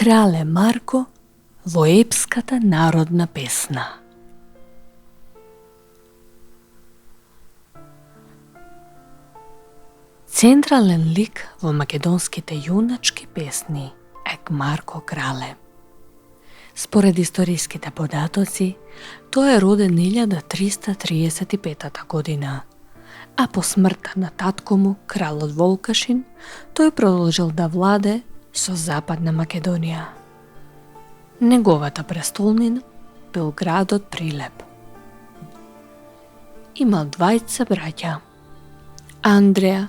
Крале Марко во епската народна песна. Централен лик во македонските јуначки песни е Марко Крале. Според историските податоци, тој е роден 1335 година, а по смртта на татко му, кралот Волкашин, тој продолжил да владе со Западна Македонија. Неговата престолнина бил градот Прилеп. Имал двајца браќа, Андреја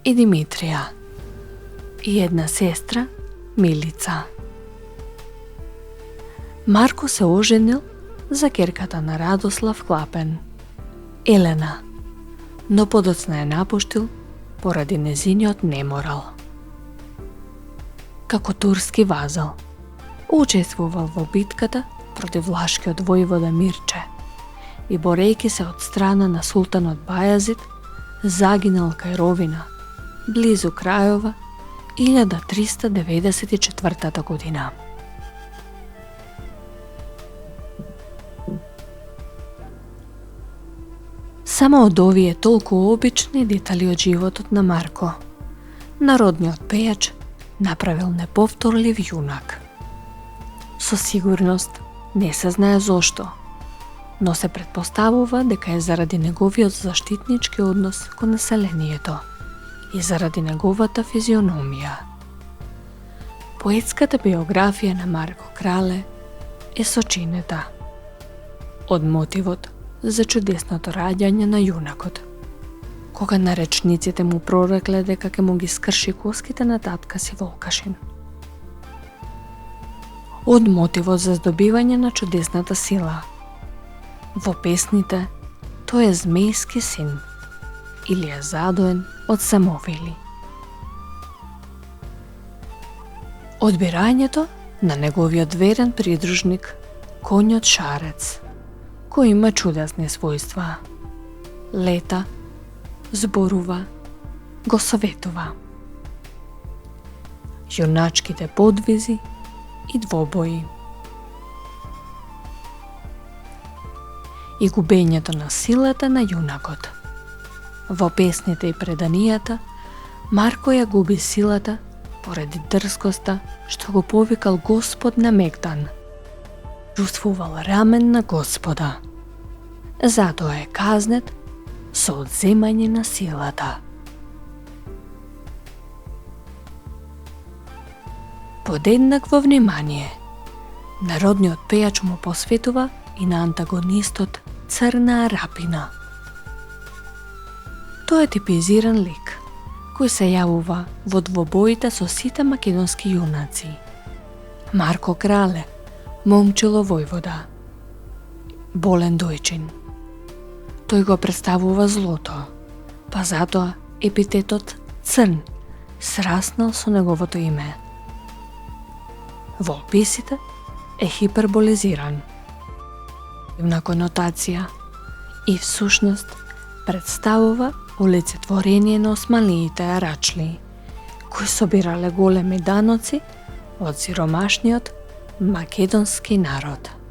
и Димитрија, и една сестра, Милица. Марко се оженил за ќерката на Радослав Клапен, Елена, но подоцна ја напуштил поради незиниот неморал. Како турски вазал, учествувал во битката против влашкиот војвода Мирче и борејќи се од страна на султанот Бајазид, загинал кај Ровина, близу Крајова, 1394 година. Само од овие толку обични детали од животот на Марко, народниот пејач направил неповторлив јунак. Со сигурност не се знае зошто, но се претпоставува дека е заради неговиот заштитнички однос кон населението и заради неговата физиономија. Поетската биографија на Марко Крале е сочинета од мотивот за чудесното раѓање на јунакот, кога наречниците му прорекле дека ќе му ги скрши коските на татка си Волкашин. Од мотивот за здобивање на чудесната сила. Во песните тој е змејски син или е задоен од самовили. Одбирањето на неговиот верен придружник, конјот Шарец, кој има чудесни својства. Лета, зборува, го советува. Јуначките подвизи и двобои. И губењето на силата на јунакот. Во песните и преданијата, Марко ја губи силата поради дрскоста што го повикал Господ на Мегдан. Чувствувал рамен на Господа. Затоа е казнет со одземање на силата. Подеднакво внимание, народниот пејач му посветува и на антагонистот Црна Арапина. Тој е типизиран лик, кој се јавува во двобоите со сите македонски јунаци. Марко Крале, момчило војвода, болен дојчин. Тој го представува злото, па затоа епитетот Црн сраснал со неговото име. Во описите е хиперболизиран, на конотација и всушност представува олицетворение на османлиите арачли, кои собирале големи даноци од сиромашниот македонски народ.